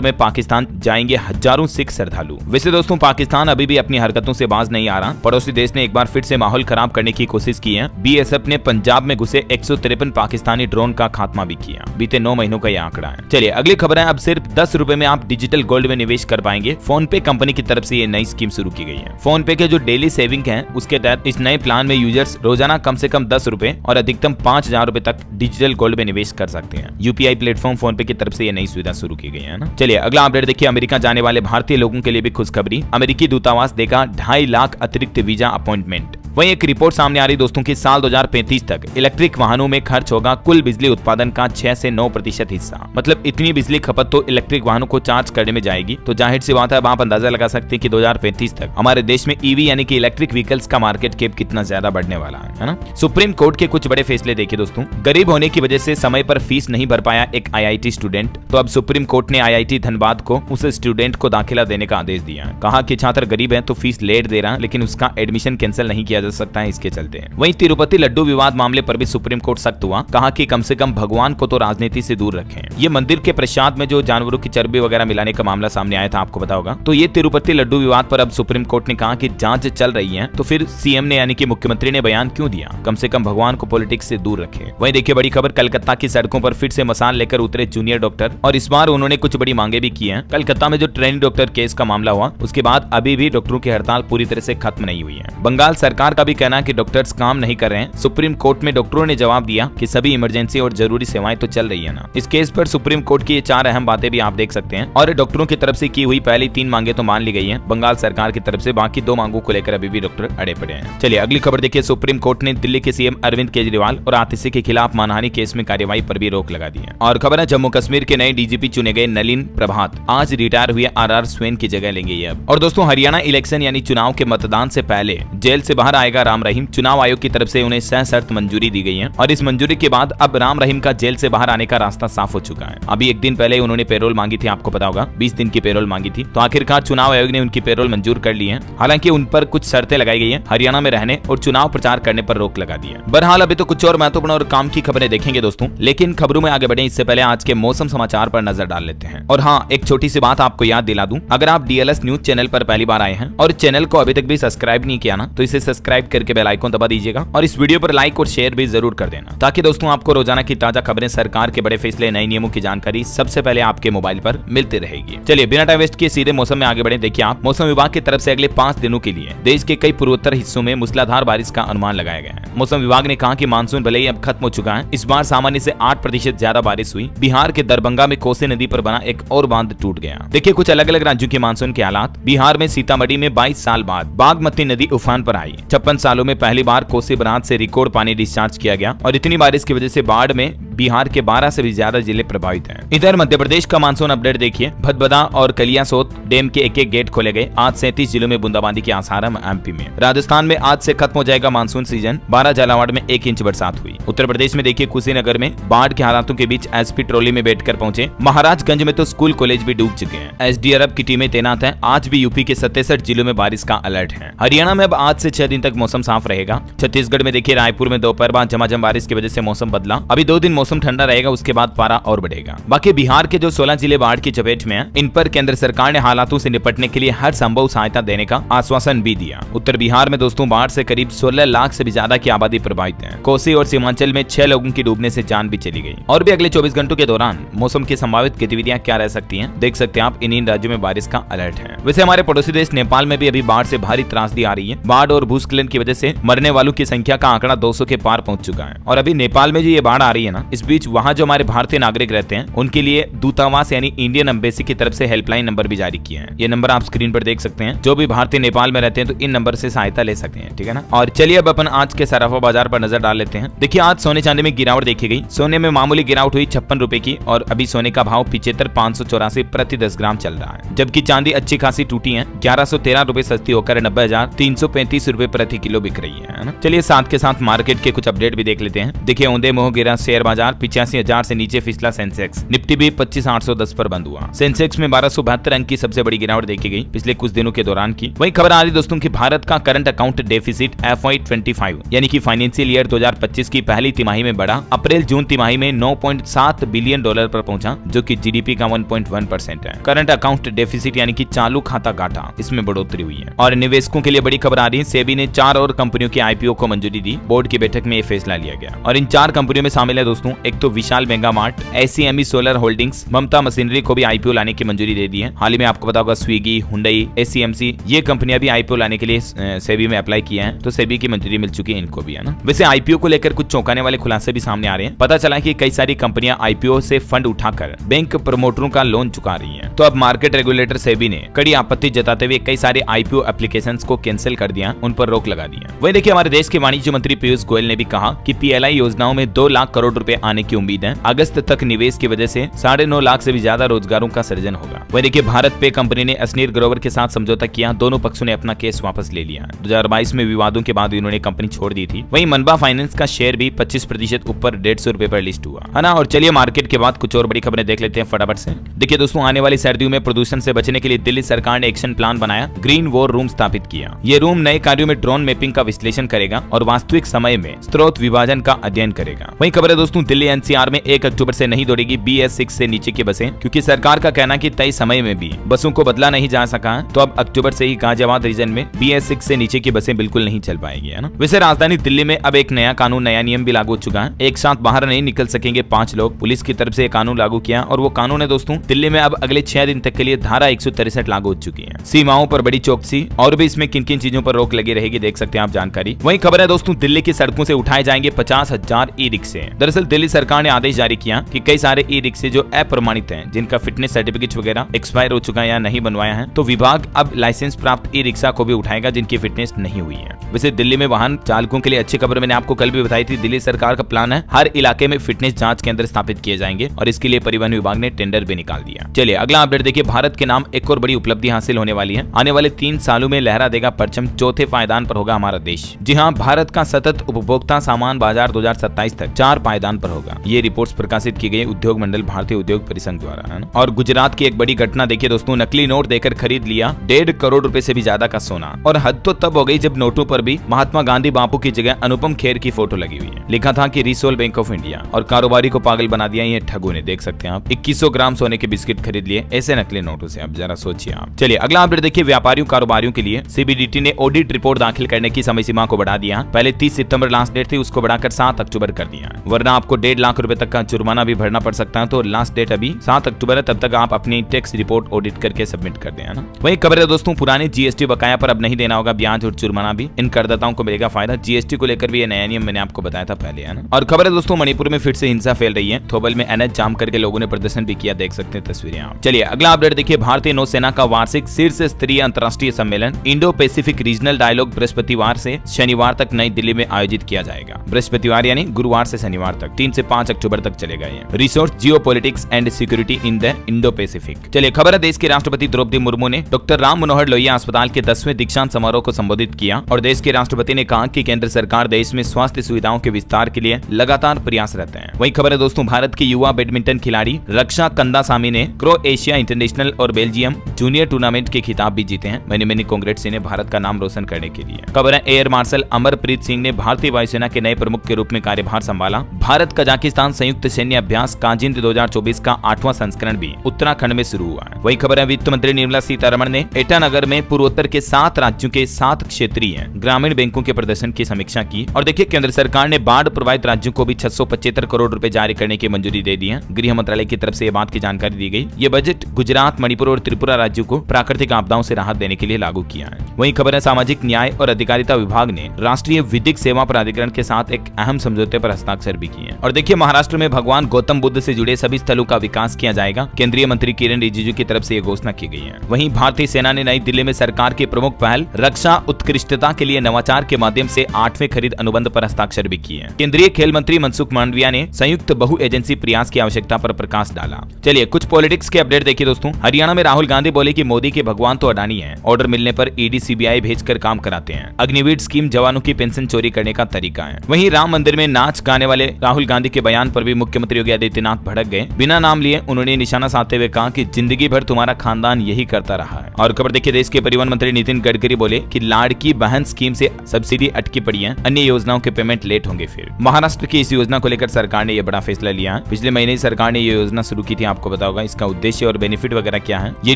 में पाकिस्तान जाएंगे हजारों सिख श्रद्धालु। वैसे दोस्तों पाकिस्तान अभी भी अपनी हरकतों से बाज नहीं आ रहा। पड़ोसी देश ने एक बार फिर से माहौल खराब करने की कोशिश की है। बीएसएफ ने पंजाब में घुसे 153 पाकिस्तानी ड्रोन का खात्मा भी किया। बीते 9 महीनों का यह आंकड़ा है। चलिए अगली खबर है। अब सिर्फ 10 रुपए में आप डिजिटल गोल्ड में निवेश कर पाएंगे। फोन पे कंपनी की तरफ से ये नई स्कीम शुरू की गई है। फोन पे के जो डेली सेविंग है उसके तहत इस नए प्लान में यूजर्स रोजाना कम से कम 10 रुपए और अधिकतम 5,000 रुपए तक डिजिटल गोल्ड में निवेश कर सकते हैं। यूपीआई प्लेटफॉर्म फोन पे की तरफ से ये नई सुविधा शुरू की गई है ना। चलिए अगला अपडेट देखिए। अमेरिका जाने वाले भारतीय लोगों के लिए भी खुशखबरी। अमेरिकी दूतावास देगा 2.5 लाख अतिरिक्त वीजा अपॉइंटमेंट। वहीं एक रिपोर्ट सामने आ रही दोस्तों की साल 2035 तक इलेक्ट्रिक वाहनों में खर्च होगा कुल बिजली उत्पादन का 6 से 9% हिस्सा। मतलब इतनी बिजली खपत तो इलेक्ट्रिक वाहनों को चार्ज करने में जाएगी। तो जाहिर सी बात है अब आप अंदाजा लगा सकते हैं कि 2035 तक हमारे देश में ईवी यानी कि इलेक्ट्रिक व्हीकल्स का मार्केट कैप कितना ज्यादा बढ़ने वाला है ना। सुप्रीम कोर्ट के कुछ बड़े फैसले देखिए दोस्तों। गरीब होने की वजह से समय पर फीस नहीं भर पाया एक IIT स्टूडेंट, तो अब सुप्रीम कोर्ट ने IIT धनबाद को उस स्टूडेंट को दाखिला देने का आदेश दिया। कहा कि छात्र गरीब है तो फीस लेट दे रहा है लेकिन उसका एडमिशन कैंसिल नहीं किया जा सकता है इसके चलते। वहीं तिरुपति लड्डू विवाद मामले पर भी सुप्रीम कोर्ट सख्त हुआ। कहा कि कम से कम भगवान को तो राजनीति से दूर रखें। ये मंदिर के प्रसाद में जो जानवरों की चर्बी वगैरह मिलाने का मामला सामने आया था, आपको पता होगा। तो ये तिरुपति लड्डू विवाद पर अब सुप्रीम कोर्ट ने कहा कि जांच चल रही है, तो फिर सीएम ने यानी कि मुख्यमंत्री ने बयान क्यों दिया? कम से कम भगवान को पॉलिटिक्स से दूर रखें। वहीं देखिए बड़ी खबर, कलकत्ता की सड़कों पर फिर से मसाल लेकर उतरे जूनियर डॉक्टर और इस बार उन्होंने कुछ बड़ी मांगे भी की हैं। कलकत्ता में जो ट्रेनिंग डॉक्टर केस का मामला हुआ उसके बाद अभी भी डॉक्टरों की हड़ताल पूरी तरह से खत्म नहीं हुई है। बंगाल सरकार का भी कहना है कि डॉक्टर्स काम नहीं कर रहे हैं। सुप्रीम कोर्ट में डॉक्टरों ने जवाब दिया कि सभी इमरजेंसी और जरूरी सेवाएं तो चल रही है ना। इस केस पर सुप्रीम कोर्ट की ये 4 अहम बातें भी आप देख सकते हैं और डॉक्टरों की तरफ से की हुई पहली 3 मांगे तो मान ली गई है बंगाल सरकार की तरफ से। बाकी 2 मांगों को लेकर अभी भी डॉक्टर अड़े पड़े हैं। चलिए अगली खबर देखिए। सुप्रीम कोर्ट ने दिल्ली के सीएम अरविंद केजरीवाल और आतिशी के खिलाफ मानहानि केस में कार्यवाही पर भी रोक लगा दी है। और खबर है जम्मू कश्मीर के नए डीजीपी चुने गए नलिन प्रभात आज रिटायर हुए RR स्वेन की जगह लेंगे ये अब। और दोस्तों हरियाणा इलेक्शन यानी चुनाव के मतदान से पहले जेल से बाहर आएगा राम रहीम। चुनाव आयोग की तरफ से उन्हें सशर्त मंजूरी दी गई है और इस मंजूरी के बाद अब राम रहीम का जेल से बाहर आने का रास्ता साफ हो चुका है। अभी एक दिन पहले उन्होंने पेरोल मांगी थी, आपको पता होगा 20 दिन की पेरोल मांगी थी। तो आखिरकार चुनाव आयोग ने उनकी पेरोल मंजूर कर ली है। हालांकि उन पर कुछ शर्तें लगाई गई है, हरियाणा में रहने और चुनाव प्रचार करने पर रोक लगा दी है। बहरहाल अभी तो कुछ और महत्वपूर्ण और काम की खबरें देखेंगे दोस्तों, लेकिन खबरों में आगे बढ़े इससे पहले आज के मौसम समाचार पर नजर डाल लेते हैं। और हाँ, एक छोटी सी बात आपको याद दिला दूं, अगर आप DLS न्यूज चैनल पर पहली बार आए हैं और चैनल को अभी तक भी सब्सक्राइब नहीं किया ना, तो इसे सब्सक्राइब करके बेल आइकन दबा दीजिएगा और इस वीडियो पर लाइक और शेयर भी जरूर कर देना, ताकि दोस्तों आपको रोजाना की ताजा खबरें, सरकार के बड़े फैसले, नए नियमों की जानकारी सबसे पहले आपके मोबाइल पर मिलती रहेगी। चलिए बिना टाइम वेस्ट किए सीधे मौसम में आगे बढ़े। देखिए आप, मौसम विभाग की तरफ से अगले 5 दिनों के लिए देश के कई पूर्वोत्तर हिस्सों में मूसलाधार बारिश का अनुमान लगाया गया है। मौसम विभाग ने कहा कि मानसून भले ही अब खत्म हो चुका है, इस बार सामान्य से 8% ज्यादा बारिश हुई। बिहार के दरभंगा में कोसी नदी पर बना एक और बांध टूट गया। देखिए कुछ अलग अलग राज्यों के मानसून के हालात। बिहार में सीतामढ़ी में 22 साल बाद बागमती नदी उफान पर आई। 56 सालों में पहली बार कोसी बराज से रिकॉर्ड पानी डिस्चार्ज किया गया और इतनी बारिश की वजह से बाढ़ में बिहार के 12 से भी ज्यादा जिले प्रभावित हैं। इधर मध्य प्रदेश का मानसून अपडेट देखिए। भदभदा और कलियासोत डैम के एक-एक गेट खोले गए। आज 37 जिलों में बूंदाबांदी के आसार है। MP में, राजस्थान में आज से खत्म हो जाएगा मानसून सीजन। 12 झालावाड़ में 1 इंच बरसात हुई। उत्तर प्रदेश में देखिए कुशीनगर में बाढ़ के हालातों के बीच SP ट्रॉली में बैठकर पहुंचे। महाराजगंज में तो स्कूल कॉलेज भी डूब चुके हैं। SDRF की टीमें तैनात हैं। आज भी यूपी के 67 जिलों में बारिश का अलर्ट है। हरियाणा में अब आज से 6 दिन तक मौसम साफ रहेगा। छत्तीसगढ़ में देखिए रायपुर में दोपहर बाद झमाझम बारिश की वजह से मौसम बदला। अभी 2 दिन मौसम ठंडा रहेगा, उसके बाद पारा और बढ़ेगा। बाकी बिहार के जो 16 जिले बाढ़ की चपेट में हैं, इन पर केंद्र सरकार ने हालातों से निपटने के लिए हर संभव सहायता देने का आश्वासन भी दिया। उत्तर बिहार में दोस्तों बाढ़ से करीब 16 लाख से भी ज्यादा की आबादी प्रभावित है। कोसी और सीमांचल में 6 लोगों की डूबने से जान भी चली गई। और भी अगले 24 घंटों के दौरान मौसम की संभावित गतिविधियां क्या रह सकती हैं, देख सकते हैं आप। इन राज्यों में बारिश का अलर्ट है। वैसे हमारे पड़ोसी देश नेपाल में भी अभी बाढ़ से भारी त्रासदी आ रही है। बाढ़ और भूस्खलन की वजह से मरने वालों की संख्या का आंकड़ा 200 के पार पहुंच चुका है। और अभी नेपाल में जो ये बाढ़ आ रही है ना, इस बीच वहाँ जो हमारे भारतीय नागरिक रहते हैं उनके लिए दूतावास यानी इंडियन एम्बेसी की तरफ से हेल्पलाइन नंबर भी जारी किए हैं। ये नंबर आप स्क्रीन पर देख सकते हैं। जो भी भारतीय नेपाल में रहते हैं तो इन नंबर से सहायता ले सकते हैं, ठीक है ना। और चलिए अब अपन आज के सराफा बाजार पर नजर डाल लेते हैं। देखिए आज सोने चांदी में गिरावट देखी गई। सोने में मामूली गिरावट हुई 56 रुपए की और अभी सोने का भाव 75,584 प्रति 10 ग्राम चल रहा है। जबकि चांदी अच्छी खासी टूटी है, 1113 रुपए सस्ती होकर 90,335 रुपए प्रति किलो बिक रही है ना। चलिए साथ के साथ मार्केट के कुछ अपडेट भी देख लेते हैं। देखिए औंधे मोह गिरा शेयर बाजार 85,000 से नीचे फिसला सेंसेक्स। निफ्टी भी 25,810 पर बंद हुआ। सेंसेक्स में 1272 अंक की सबसे बड़ी गिरावट देखी गई पिछले कुछ दिनों के दौरान की। वहीं खबर आ रही दोस्तों की भारत का करंट अकाउंट डेफिसिट FY25 यानी कि फाइनेंशियल ईयर 2025 की पहली तिमाही में बढ़ा। अप्रैल जून तिमाही में $9.7 बिलियन पर पहुंचा, जो कि जीडीपी का 1.1% है। करंट अकाउंट डेफिसिट यानी कि चालू खाता घाटा, इसमें बढ़ोतरी हुई है। और निवेशकों के लिए बड़ी खबर आ रही है, सेबी ने 4 और कंपनियों के आईपीओ को मंजूरी दी। बोर्ड की बैठक में यह फैसला लिया गया और इन 4 कंपनियों में शामिल है दोस्तों, एक तो Vishal Mega Mart, SCME Solar Holdings, Mamata Machinery को भी आईपीओ लाने की मंजूरी दे दी है। हाल ही में आपको पता होगा स्विगी, हुंडई, SCMC ये कंपनियां भी आईपीओ लाने के लिए सेबी में अप्लाई किया है, तो सेबी की मंजूरी मिल चुकी है इनको भी, है ना। वैसे आईपीओ को लेकर कुछ चौंकाने वाले खुलासे भी सामने आ रहे हैं। पता चला कि कई सारी कंपनियां आईपीओ से फंड उठाकर बैंक प्रमोटरों का लोन चुका रही हैं। तो अब मार्केट रेगुलेटर सेबी ने कड़ी आपत्ति जताते हुए कई सारे आईपीओ एप्लीकेशंस को कैंसिल कर दिया, उन पर रोक लगा दी है। वही देखिए, हमारे देश के वाणिज्य मंत्री पीयूष गोयल ने भी कहा कि PLI योजनाओं में 2 लाख करोड़ रुपए आने की उम्मीद है। अगस्त तक निवेश की वजह से 9.5 लाख से भी ज्यादा रोजगारों का सृजन होगा। वही देखिए, भारत पे कंपनी ने अश्नीर ग्रोवर के साथ समझौता किया, दोनों पक्षों ने अपना केस वापस ले लिया। 2022 में विवादों के बाद इन्होंने कंपनी छोड़ दी थी। वहीं मनबा फाइनेंस का शेयर भी 25% ऊपर 150 रुपए पर लिस्ट हुआ, है ना। और चलिए मार्केट के बाद कुछ और बड़ी खबरें देख लेते हैं फटाफट से। देखिए दोस्तों, आने वाली सर्दियों में प्रदूषण से बचने के लिए दिल्ली सरकार ने एक्शन प्लान बनाया, ग्रीन वॉर रूम स्थापित किया। ये रूम नए कार्यों में ड्रोन मैपिंग का विश्लेषण करेगा और वास्तविक समय में स्रोत विभाजन का अध्ययन करेगा। वहीं खबर है दोस्तों, दिल्ली NCR में 1 अक्टूबर से नहीं दौड़ेगी BS6 से नीचे की बसें, क्योंकि सरकार का कहना कि तय समय में भी बसों को बदला नहीं जा सका है, तो अब अक्टूबर से ही गाजियाबाद रीजन में BS6 से नीचे की बसें बिल्कुल नहीं चल पाएगी, है ना। वैसे राजधानी दिल्ली में अब एक नया कानून, नया नियम भी लागू हो चुका है। एक साथ बाहर नहीं निकल सकेंगे 5 लोग। पुलिस की तरफ से कानून लागू किया और वो कानून है दोस्तों, दिल्ली में अब अगले 6 दिन तक के लिए धारा 163 लागू हो चुकी है। सीमाओं पर बड़ी चौकसी और भी इसमें किन किन चीजों पर रोक लगी रहेगी, देख सकते हैं आप जानकारी। वहीं खबर है दोस्तों, दिल्ली की सड़कों से उठाए जाएंगे 50,000 ई-रिक्शे। दरअसल दिल्ली सरकार ने आदेश जारी किया कि कई सारे ई-रिक्शे जो अप्रमाणित हैं, जिनका फिटनेस सर्टिफिकेट वगैरह एक्सपायर हो चुका है या नहीं बनवाया है, तो विभाग अब लाइसेंस प्राप्त ई-रिक्शा को भी उठाएगा जिनकी फिटनेस नहीं हुई है। वैसे दिल्ली में वाहन चालकों के लिए अच्छी खबर मैंने आपको कल भी बताई थी। दिल्ली सरकार का प्लान है, हर इलाके में फिटनेस जांच केंद्र स्थापित किए जाएंगे और इसके लिए परिवहन विभाग ने टेंडर भी निकाल दिया। चलिए अगला अपडेट देखिए, भारत के नाम एक और बड़ी उपलब्धि हासिल होने वाली है। आने वाले 3 सालों में लहरा देगा परचम, चौथे पायदान पर होगा हमारा देश। जी हाँ, भारत का सतत उपभोक्ता सामान बाजार 2027 तक 4 पायदान पर होगा। ये रिपोर्ट्स प्रकाशित की गई उद्योग मंडल भारतीय उद्योग परिसंघ द्वारा, है ना। और गुजरात की एक बड़ी घटना देखिए दोस्तों, नकली नोट देकर खरीद लिया 1.5 करोड़ रुपए से भी ज्यादा का सोना। और हद तो तब हो गई जब नोटों पर भी महात्मा गांधी बापू की जगह अनुपम खेर की फोटो लगी हुई है। लिखा था कि रिसोल बैंक ऑफ इंडिया, और कारोबारी को पागल बना दिया ये ठगों ने, देख सकते हैं आप। 2100 ग्राम सोने के बिस्किट खरीद लिए ऐसे नकली नोटों से, अब जरा सोचिए आप। चलिए अगला अपडेट देखिए, व्यापारियों कारोबारियों के लिए CBDT ने ऑडिट रिपोर्ट दाखिल करने की समय सीमा को बढ़ा दिया। पहले 30 सितंबर लास्ट डेट थी, उसको बढ़ाकर 7 अक्टूबर कर दिया, वरना आपको 1.5 लाख रुपए तक का जुर्माना भी भरना पड़ सकता है। तो लास्ट डेट अभी 7 अक्टूबर है, तब तक आप अपनी टैक्स रिपोर्ट ऑडिट करके सबमिट कर दें, है ना। वही खबर है दोस्तों, पुराने GST बकाया पर अब नहीं देना होगा ब्याज और जुर्माना भी, इन करदाताओं को मिलेगा फायदा। GST को लेकर भी ये नया नियम मैंने आपको बताया था पहले, है ना। और खबर है दोस्तों, मणिपुर में फिर से हिंसा फैल रही है। थोबल में NH जाम करके लोगों ने प्रदर्शन भी किया, देख सकते हैं तस्वीरें आप। चलिए अगला अपडेट देखिए, भारतीय नौसेना का वार्षिक शीर्ष स्तरीय अंतर्राष्ट्रीय सम्मेलन इंडो पैसिफिक रीजनल डायलॉग बृहस्पतिवार से शनिवार तक नई दिल्ली में आयोजित किया जाएगा। बृहस्पतिवार यानी गुरुवार से शनिवार तक 3 से 5 अक्टूबर तक चलेगा ये। Resource geopolitics and security in the Indo Pacific. चलिए खबर है, देश के राष्ट्रपति द्रौपदी मुर्मू ने डॉक्टर राम मनोहर लोहिया अस्पताल के 10वें दीक्षांत समारोह को संबोधित किया और देश के राष्ट्रपति ने कहा कि केंद्र सरकार देश में स्वास्थ्य सुविधाओं के विस्तार के लिए लगातार प्रयासरत है। वही खबर है दोस्तों, भारत की युवा बैडमिंटन खिलाड़ी रक्षा कंदासामी ने क्रोएशिया इंटरनेशनल और बेल्जियम जूनियर टूर्नामेंट के खिताब भी जीते हैं। मैंने कांग्रेट्स इन्हें भारत का नाम रोशन करने के लिए। खबर है, एयर मार्शल अमरप्रीत सिंह ने भारतीय वायुसेना के नए प्रमुख के रूप में कार्यभार संभाला। भारत कजाकिस्तान संयुक्त सैन्य अभ्यास काजिंद 2024 का 8वां संस्करण भी उत्तराखंड में शुरू हुआ है। वही खबर है, वित्त मंत्री निर्मला सीतारमण ने ईटानगर में पूर्वोत्तर के 7 राज्यों के 7 क्षेत्रीय ग्रामीण बैंकों के प्रदर्शन की समीक्षा की। और देखिए, केंद्र सरकार ने बाढ़ प्रभावित राज्यों को भी 675 करोड़ रुपए जारी करने की मंजूरी दे दी है। गृह मंत्रालय की तरफ से ये बात की जानकारी दी गई। ये बजट गुजरात, मणिपुर और त्रिपुरा राज्यों को प्राकृतिक आपदाओं से राहत देने के लिए लागू किया है। वहीं खबर है, सामाजिक न्याय और अधिकारिता विभाग ने राष्ट्रीय विधिक सेवा प्राधिकरण के साथ एक अहम समझौते पर हस्ताक्षर भी किए। और देखिए, महाराष्ट्र में भगवान गौतम बुद्ध से जुड़े सभी स्थलों का विकास किया जाएगा। केंद्रीय मंत्री किरण रिजिजू की तरफ से ये घोषणा की गई है। वहीं भारतीय सेना ने नई दिल्ली में सरकार की प्रमुख पहल रक्षा उत्कृष्टता के लिए नवाचार के माध्यम से 8वें खरीद अनुबंध पर हस्ताक्षर भी किए। केंद्रीय खेल मंत्री मनसुख मांडविया ने संयुक्त बहु एजेंसी प्रयास की आवश्यकता पर प्रकाश डाला। चलिए कुछ पॉलिटिक्स के अपडेट देखिए दोस्तों, हरियाणा में राहुल गांधी बोले कि मोदी के भगवान तो अडानी हैं, ऑर्डर मिलने पर ईडी सीबीआई भेजकर काम कराते हैं। अग्निवीर स्कीम जवानों की पेंशन चोरी करने का तरीका है। वहीं राम मंदिर में नाच गाने वाले राहुल गांधी के बयान पर भी मुख्यमंत्री योगी आदित्यनाथ भड़क गए। बिना नाम लिए उन्होंने निशाना साधते हुए कहा कि जिंदगी भर तुम्हारा खानदान यही करता रहा है। और खबर देखिए, देश के परिवहन मंत्री नितिन गडकरी बोले कि लाड़की बहन स्कीम से सब्सिडी अटकी पड़ी है, अन्य योजनाओं के पेमेंट लेट होंगे। फिर महाराष्ट्र की इस योजना को लेकर सरकार ने यह बड़ा फैसला लिया। पिछले महीने सरकार ने ये योजना शुरू की थी, आपको पता होगा। इसका उद्देश्य और बेनिफिट वगैरह क्या है, ये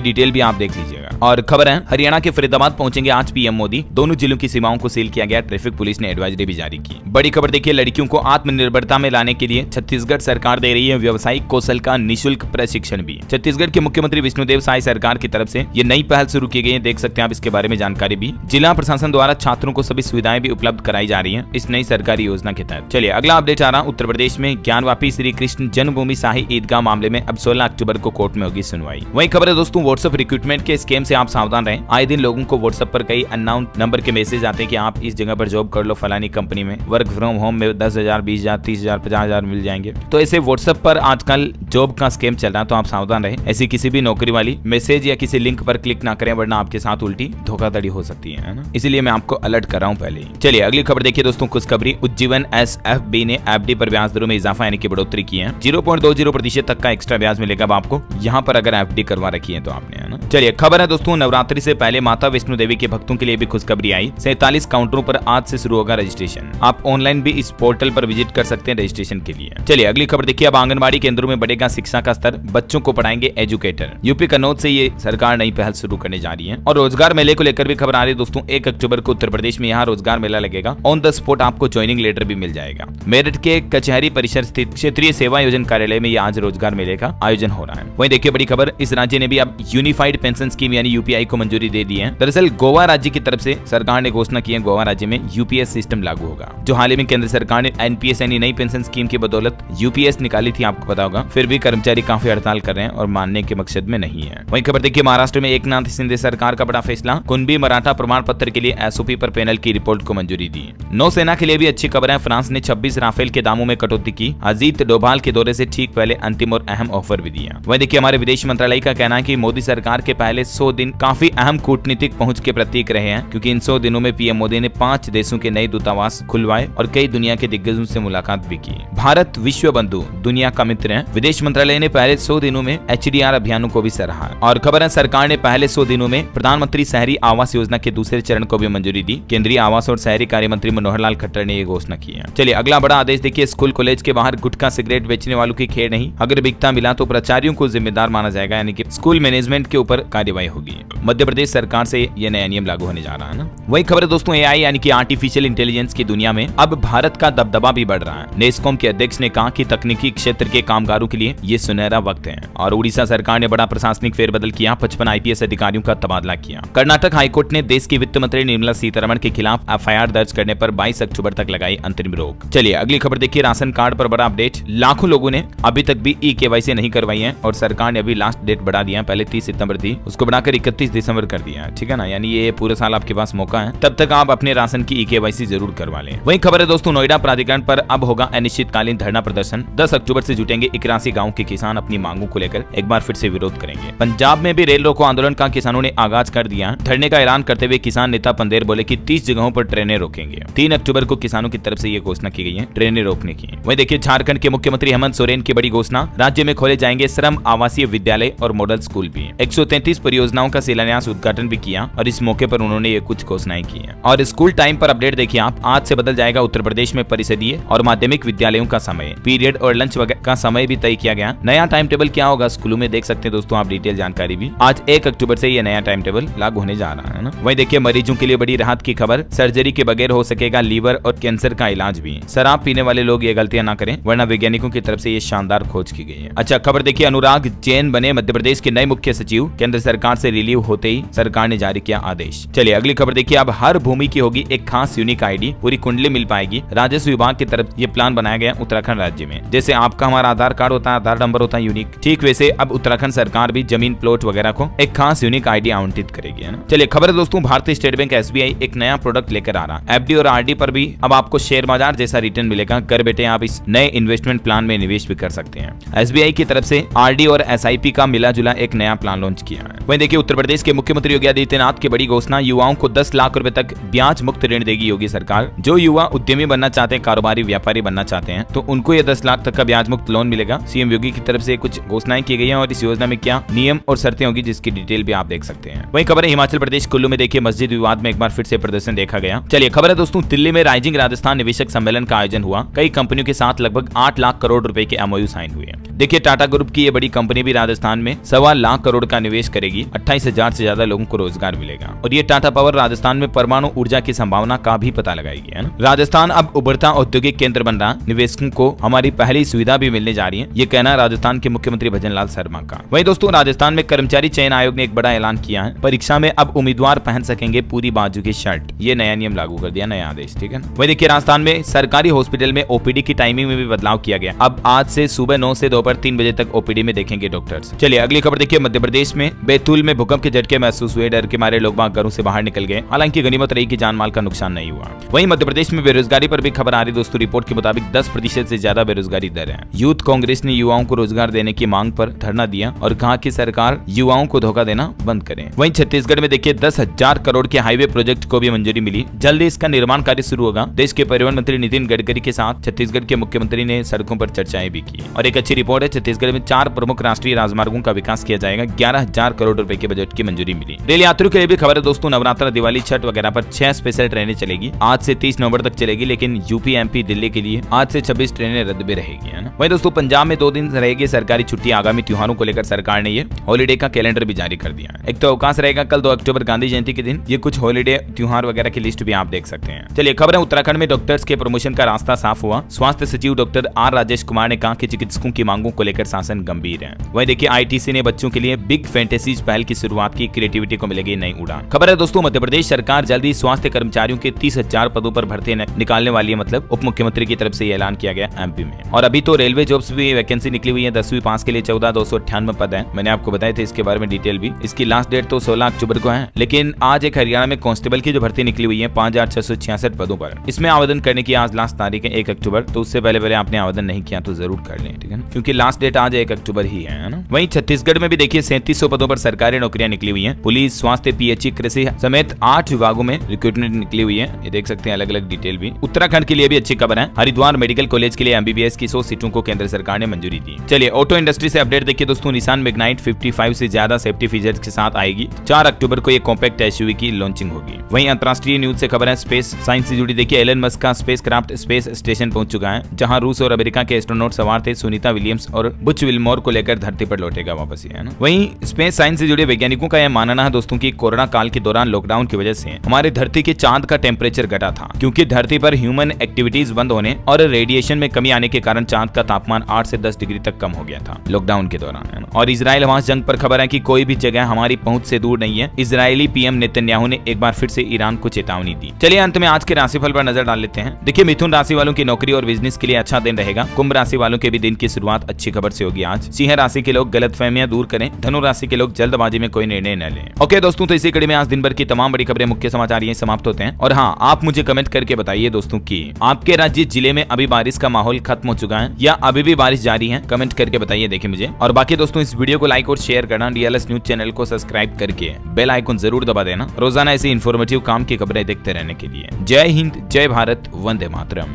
डिटेल भी आप देख लीजिएगा। और खबर है, हरियाणा के फरीदाबाद पहुंचेंगे आज पीएम मोदी। दोनों जिलों की सीमाओं को सील किया गया। ट्रैफिक पुलिस ने एडवाइजरी भी जारी की। बड़ी खबर देखिए, लड़कियों को आत्मनिर्भरता में लाने के लिए छत्तीसगढ़ सरकार दे रही है व्यवसायिक कौशल का निःशुल्क प्रशिक्षण भी। छत्तीसगढ़ के मुख्यमंत्री विष्णुदेव साय सरकार की तरफ से ये नई पहल शुरू की गई है। देख सकते हैं आप इसके बारे में जानकारी भी। जिला प्रशासन द्वारा छात्रों को सभी सुविधाएं भी उपलब्ध कराई जा रही है इस नई सरकारी योजना के तहत। चलिए अगला अपडेट आ रहा। उत्तर प्रदेश में ज्ञानवापी श्री कृष्ण जन्मभूमि शाही ईदगाह मामले में अब 16 अक्टूबर को कोर्ट में होगी सुनवाई। वही खबर है दोस्तों, व्हाट्सएप रिक्रूटमेंट के स्कैम से आप सावधान रहें। आए दिन लोगों को व्हाट्सएप पर कई अननोन नंबर के मैसेज आते हैं कि आप इस जगह पर जॉब कर लो, फलानी कंपनी में वर्क फ्रॉम होम में 10,000, 20,000, 30,000, 50,000 मिल जाएंगे। तो ऐसे व्हाट्सएप पर आजकल जॉब का स्कैम चल रहा है, तो आप सावधान रहें। ऐसी किसी भी नौकरी वाली मैसेज या किसी लिंक पर क्लिक ना करें, वरना आपके साथ उल्टी धोखाधड़ी हो सकती है ना। इसीलिए मैं आपको अलर्ट कर रहा हूँ पहले ही। चलिए अगली खबर देखिए दोस्तों, खुशखबरी। उज्जीवन एसएफबी ने एफडी पर ब्याज दरों में इजाफा यानी कि बढ़ोतरी की है। 0.20% तक का एक्स्ट्रा ब्याज मिलेगा आपको यहाँ पर अगर एफडी करवा रखी है तो आपने, है ना। चलिए खबर है दोस्तों, नवरात्रि से पहले माता वैष्णो देवी के भक्तों के लिए भी खुशखबरी आई। 47 काउंटरों पर आज से शुरू होगा रजिस्ट्रेशन। आप ऑनलाइन भी इस पोर्टल पर विजिट कर सकते हैं रजिस्ट्रेशन के लिए। चलिए अगली खबर देखिए, अब आंगनबाड़ी केंद्रों में बढ़ेगा शिक्षा का स्तर, बच्चों को पढ़ाएंगे एजुकेटर। यूपी कन्नौज से ये सरकार नई पहल शुरू करने जा रही है। और रोजगार मेले को लेकर भी खबर आ रही है दोस्तों। 1 अक्टूबर को उत्तर प्रदेश में यहाँ रोजगार मेला लगेगा। ऑन द स्पॉट आपको ज्वाइनिंग लेटर भी मिल जाएगा। मेरठ के कचहरी परिसर स्थित क्षेत्रीय सेवा योजना कार्यालय में ये आज रोजगार मेले का आयोजन हो रहा है। वहीं देखिए बड़ी खबर, इस राज्य ने भी अब यूनिफाइड पेंशन स्कीम यानी यूपीआई को मंजूरी दे दी है। दरअसल गोवा राज्य की तरफ से सरकार ने घोषणा की है, गोवा राज्य में यूपीएस सिस्टम लागू होगा। जो हाल ही में केंद्र सरकार ने एनपीएस यानी नई पेंशन स्कीम की बदौलत यूपीएस निकाली थी, आपको पता होगा। फिर भी कर्मचारी काफी हड़ताल कर रहे हैं और मानने के मकसद में नहीं है। वहीं खबर देखिए, महाराष्ट्र में एकनाथ शिंदे सरकार का बड़ा फैसला, कुणबी मराठा प्रमाण पत्र के लिए एसओपी पर पैनल की रिपोर्ट को मंजूरी दी। नौसेना के लिए भी अच्छी खबर है, फ्रांस ने 26 राफेल के दामों में कटौती की। अजीत डोभाल के दौरे से ठीक पहले अंतिम और अहम ऑफर भी दिया। वहीं देखिए हमारे विदेश मंत्रालय का कहना है कि मोदी सरकार के पहले 100 दिन काफी अहम कूटनीतिक पहुंच के प्रतीक रहे हैं, क्योंकि इन 100 दिनों में पीएम मोदी ने 5 देशों के नए दूतावास खुलवाए और कई दुनिया के दिग्गजों से मुलाकात भी की। भारत विश्व बंधु, दुनिया का मित्र है। विदेश मंत्रालय ने पहले 100 दिनों में एचडीआर अभियानों को भी सराहा। और खबर है, सरकार ने पहले 100 दिनों में प्रधानमंत्री शहरी आवास योजना के दूसरे चरण को भी मंजूरी दी। केंद्रीय आवास और शहरी कार्य मंत्री मनोहर लाल खट्टर ने ये घोषणा की है। चलिए अगला बड़ा आदेश देखिए, स्कूल कॉलेज के बाहर गुटखा सिगरेट बेचने वालों की खेर नहीं, अगर बिकता मिला तो प्राचार्यों को जिम्मेदार माना जाएगा, यानी कि स्कूल मैनेजमेंट के ऊपर कार्यवाही होगी। मध्य प्रदेश सरकार से यह नया नियम लागू होने जा रहा है ना। वही खबर है दोस्तों, एआई यानी कि आर्टिफिशियल इंटेलिजेंस की दुनिया में अब भारत का दबदबा भी बढ़ रहा है। नेस्कॉम के अध्यक्ष ने कहा कि तकनीकी क्षेत्र के कामगारों के लिए ये सुनहरा वक्त है। और उड़ीसा सरकार ने बड़ा प्रशासनिक फेरबदल किया, 55 आईपीएस अधिकारियों का तबादला किया। कर्नाटक हाईकोर्ट ने देश की वित्त मंत्री निर्मला सीतारमण के खिलाफ एफआईआर दर्ज करने पर 22 अक्टूबर तक लगाई अंतरिम रोक। चलिए अगली खबर देखिए, राशन कार्ड पर बड़ा अपडेट। लाखों लोगों ने अभी तक भी ई-केवाईसी नहीं करवाई है और सरकार ने अभी लास्ट डेट बढ़ा दिया। पहले 30 सितंबर थी, उसको बढ़ाकर 31 दिसंबर कर दिया, ठीक है ना। यानी ये पूरे साल आपके पास मौका है, तब तक आप अपने राशन की ई-केवाईसी जरूर करवा लें। वही खबर है दोस्तों, नोएडा प्राधिकरण पर अब होगा अनिश्चितकालीन धरना प्रदर्शन। 10 अक्टूबर से जुटेंगे 81 गाँव के किसान, अपनी मांगों को लेकर एक बार फिर से विरोध करेंगे। पंजाब में भी रेल रोको आंदोलन का किसानों ने आगाज कर दिया। धरने का ऐलान करते हुए किसान नेता पंदेर बोले कि 30 जगहों पर ट्रेनें रोकेंगे। 3 अक्टूबर को किसानों की तरफ से ये घोषणा की गई है, ट्रेनें रोकने की। वहीं देखिए झारखंड के मुख्यमंत्री हेमंत सोरेन की बड़ी घोषणा, राज्य में खोले जाएंगे श्रम आवासीय विद्यालय और मॉडल स्कूल भी। 133 परियोजनाओं का शिलान्यास उद्घाटन भी किया और इस मौके पर उन्होंने ये कुछ घोषणाएं की हैं। और स्कूल टाइम पर अपडेट देखिए आप, आज से बदल जाएगा उत्तर प्रदेश में परिषदीय और माध्यमिक विद्यालयों का समय, पीरियड और लंच का समय भी तय किया गया। नया टाइम टेबल क्या होगा स्कूलों में देख सकते हैं दोस्तों आप, डिटेल जानकारी भी। आज 1 अक्टूबर से ये नया टाइम टेबल लागू होने जा रहा है ना। वहीं देखिए मरीजों के लिए बड़ी राहत की खबर, सर्जरी के बगैर हो सकेगा लीवर और कैंसर का इलाज भी। शराब पीने वाले लोग ये गलतियां ना करें, वरना वैज्ञानिकों की तरफ से ये शानदार खोज की गई है। अच्छा खबर देखिए, अनुराग जैन बने मध्य प्रदेश के नए मुख्य सचिव। केंद्र सरकार से रिलीव होते ही सरकार ने जारी किया आदेश। चलिए अगली खबर देखिए, अब हर भूमि की होगी एक खास यूनिक आईडी, पूरी कुंडली मिल पाएगी। राजस्व विभाग की तरफ ये प्लान बनाया गया उत्तराखंड राज्य में। जैसे आपका हमारा आधार कार्ड होता है, आधार नंबर होता है यूनिक, ठीक वैसे अब उत्तराखंड सरकार भी जमीन प्लॉट वगैरह को एक खास यूनिक आईडी आवंटित करेगी, है ना। चलिए खबर है दोस्तों, भारतीय स्टेट बैंक एसबीआई एक नया प्रोडक्ट लेकर आ रहा है। एफडी और आरडी पर भी अब आपको शेयर बाजार जैसा रिटर्न मिलेगा। घर बैठे आप इस नए इन्वेस्टमेंट प्लान में निवेश भी कर सकते हैं। एसबीआई की तरफ से आरडी और एसआईपी SIP का मिला जुला एक नया प्लान लॉन्च किया है। वहीं देखिए उत्तर प्रदेश के मुख्यमंत्री योगी आदित्यनाथ की बड़ी घोषणा, युवाओं को 10 लाख रुपए तक ब्याज मुक्त ऋण देगी योगी सरकार। जो युवा उद्यमी बनना चाहते हैं, कारोबारी व्यापारी बनना चाहते हैं, तो उनको ये 10 लाख तक का ब्याज मुक्त लोन मिलेगा। सीएम योगी की तरफ से कुछ घोषणाएं की गई हैं और इस योजना में क्या नियम और शर्तें होगी जिसकी डिटेल भी आप देख सकते हैं। वहीं खबर है हिमाचल प्रदेश कुल्लू में देखिए मस्जिद विवाद में एक बार फिर से प्रदर्शन देखा गया। चलिए खबर है दोस्तों, दिल्ली में राइजिंग राजस्थान निवेशक सम्मेलन का आयोजन हुआ। कई कंपनियों के साथ लगभग 8 लाख करोड़ रुपए के MOU साइन हुए। देखिए टाटा ग्रुप की ये बड़ी कंपनी भी राजस्थान में 1.25 लाख करोड़ का निवेश करेगी। 28,000 से ज्यादा लोगों को रोजगार मिलेगा और ये टाटा पावर राजस्थान में परमाणु ऊर्जा की संभावना का भी पता लगाएगी, है ना। राजस्थान अब उभरता औद्योगिक केंद्र बन रहा, निवेशकों को हमारी पहली सुविधा भी मिलने जा रही है, ये कहना राजस्थान के मुख्यमंत्री भजनलाल शर्मा का। वहीं दोस्तों राजस्थान में कर्मचारी चयन आयोग ने एक बड़ा ऐलान किया है। परीक्षा में अब उम्मीदवार पहन सकेंगे पूरी बाजू की शर्ट, ये नया नियम लागू कर दिया, नया आदेश, ठीक है। वहीं देखिए राजस्थान में सरकारी हॉस्पिटल में OPD की टाइमिंग में भी बदलाव किया गया। अब आज से सुबह 9 से दोपहर 3 बजे तक OPD में देखेंगे डॉक्टर्स। चलिए अगली खबर देखिए, मध्य प्रदेश में बैतूल में भूकंप के झटके महसूस हुए। डर के मारे लोग बाग घरों से बाहर निकल गए। हालांकि गनीमत रही कि जान माल का नुकसान नहीं हुआ। वहीं मध्य प्रदेश में बेरोजगारी पर भी खबर आ रही दोस्तों। रिपोर्ट के मुताबिक 10% से ज्यादा बेरोजगारी दर है। यूथ कांग्रेस ने युवाओं को रोजगार देने की मांग पर धरना दिया और कहा कि सरकार युवाओं को धोखा देना बंद करे। वहीं छत्तीसगढ़ में देखिए 10,000 करोड़ के हाईवे प्रोजेक्ट को भी मंजूरी मिली। जल्दी इसका निर्माण कार्य शुरू होगा। देश के परिवहन मंत्री नितिन गडकरी के साथ छत्तीसगढ़ के मुख्यमंत्री ने सड़कों पर चर्चाएं भी की। और एक अच्छी रिपोर्ट है, छत्तीसगढ़ में 4 प्रमुख राष्ट्रीय राजमार्गों का विकास किया जाएगा। 11,000 करोड़ रुपए के बजट की मंजूरी मिली। रेल यात्रियों के लिए भी खबर है दोस्तों, नवरात्र, दिवाली, छठ वगैरह पर 6 स्पेशल ट्रेनें चलेगी। आज से 30 नवंबर तक चलेगी, लेकिन यूपी, MP, दिल्ली के लिए आज से 26 ट्रेनें रद्द भी रहेगी, है ना। वहीं दोस्तों पंजाब में 2 दिन रहेगी सरकारी छुट्टी। आगामी त्योहारों को लेकर सरकार ने ये हॉलीडे का कैलेंडर भी जारी कर दिया है। एक तो अवकाश रहेगा कल 2 अक्टूबर गांधी जयंती के दिन। ये कुछ हॉलीडे त्योहार वगैरह की लिस्ट भी आप देख सकते हैं। चलिए खबर है, उत्तराखंड में डॉक्टर्स के प्रमोशन का रास्ता साफ हुआ। स्वास्थ्य सचिव डॉक्टर R राजेश कुमार ने कहा कि चिकित्सकों की मांगों को लेकर शासन गंभीर है। वहीं देखिए ITC ने बच्चों के लिए बिग फैंटेसीज पहल की शुरुआत की। क्रिएटिविटी को मिलेगी नई उड़ान। खबर है दोस्तों, मध्य प्रदेश सरकार जल्दी स्वास्थ्य कर्मचारियों के 30,000 पदों पर भर्ती निकालने वाली है। मतलब उप मुख्यमंत्री की तरफ से ये ऐलान किया गया MP में। और अभी तो रेलवे जॉब्स भी वैकेंसी निकली हुई है। 10वीं पास के लिए 14,298 पद है। मैंने आपको बताया था इसके बारे में डिटेल भी। इसकी लास्ट डेट तो 16 अक्टूबर को है, लेकिन आज एक हरियाणा में कांस्टेबल की जो भर्ती निकली हुई है 5,666 पदों पर। इसमें आवेदन करने की आज लास्ट तारीख है 1 अक्टूबर। तो उससे पहले आपने आवेदन नहीं किया तो जरूर कर लें, ठीक है ना, क्योंकि लास्ट डेट आज 1 अक्टूबर ही है ना। वहीं छत्तीसगढ़ में भी देखिए 3700 पदों पर सरकारी नौकरियां निकली हुई हैं। पुलिस, स्वास्थ्य, PHE, कृषि समेत 8 विभागों में रिक्रूटमेंट निकली हुई है। ये देख सकते हैं अलग अलग डिटेल भी। उत्तराखंड के लिए भी अच्छी खबर है। हरिद्वार मेडिकल कॉलेज के लिए MBBS की 100 सीटों को केंद्र सरकार ने मंजूरी दी। चलिए ऑटो इंडस्ट्री से अपडेट देखिए दोस्तों। निसान मैग्नाइट 55 से ज्यादा सेफ्टी फीचर्स के साथ आएगी। 4 अक्टूबर को ये कॉम्पैक्ट SUV की लॉन्चिंग होगी। वहीं अंतरराष्ट्रीय न्यूज से खबर है, स्पेस साइंस से जुड़ी देखिए। एलन मस्क का स्पेसक्राफ्ट स्पेस स्टेशन पहुंच चुका है, जहां रूस और अमेरिका के एस्ट्रोनॉट सवार थे। सुनीता विलियम्स और बुच विल्मोर को लेकर धरती पर लौटेगा वापस, है ना। वहीं स्पेस साइंस से जुड़े वैज्ञानिकों का यह मानना है दोस्तों कि कोरोना काल के दौरान लॉकडाउन की वजह से हमारी धरती के चांद का टेम्परेचर घटा था, क्योंकि धरती पर ह्यूमन एक्टिविटीज बंद होने और रेडिएशन में कमी आने के कारण चांद का तापमान 8 से 10 डिग्री तक कम हो गया था लॉकडाउन के दौरान, है ना। और इजराइल हमास जंग पर खबर है कि कोई भी जगह हमारी पहुंच से दूर नहीं है। इजरायली PM नेतन्याहू ने एक बार फिर से ईरान को चेतावनी दी। चलिए अंत में आज के राशिफल पर नजर डाल लेते हैं। देखिए मिथुन राशि वालों की नौकरी और बिजनेस के लिए अच्छा दिन रहेगा। कुंभ राशि वालों के भी दिन की शुरुआत अच्छी खबर से होगी आज। सिंह राशि के लोग गलतफहमियां दूर करें। धनु राशि के लोग जल्दबाजी में कोई निर्णय न लें। ओके दोस्तों, तो इसी कड़ी में आज दिन भर की तमाम बड़ी खबरें, मुख्य समाचार यहीं समाप्त होते हैं। और हाँ, आप मुझे कमेंट करके बताइए दोस्तों कि आपके राज्य जिले में अभी बारिश का माहौल खत्म हो चुका है या अभी भी बारिश जारी है। कमेंट करके बताइए देखिए मुझे। और बाकी दोस्तों इस वीडियो को लाइक और शेयर करना, DLS न्यूज चैनल को सब्सक्राइब करके बेल आइकन जरूर दबा देना, रोजाना ऐसी इन्फॉर्मेटिव काम की खबरें देखते रहने के लिए। जय हिंद, जय भारत, वंदे मातरम।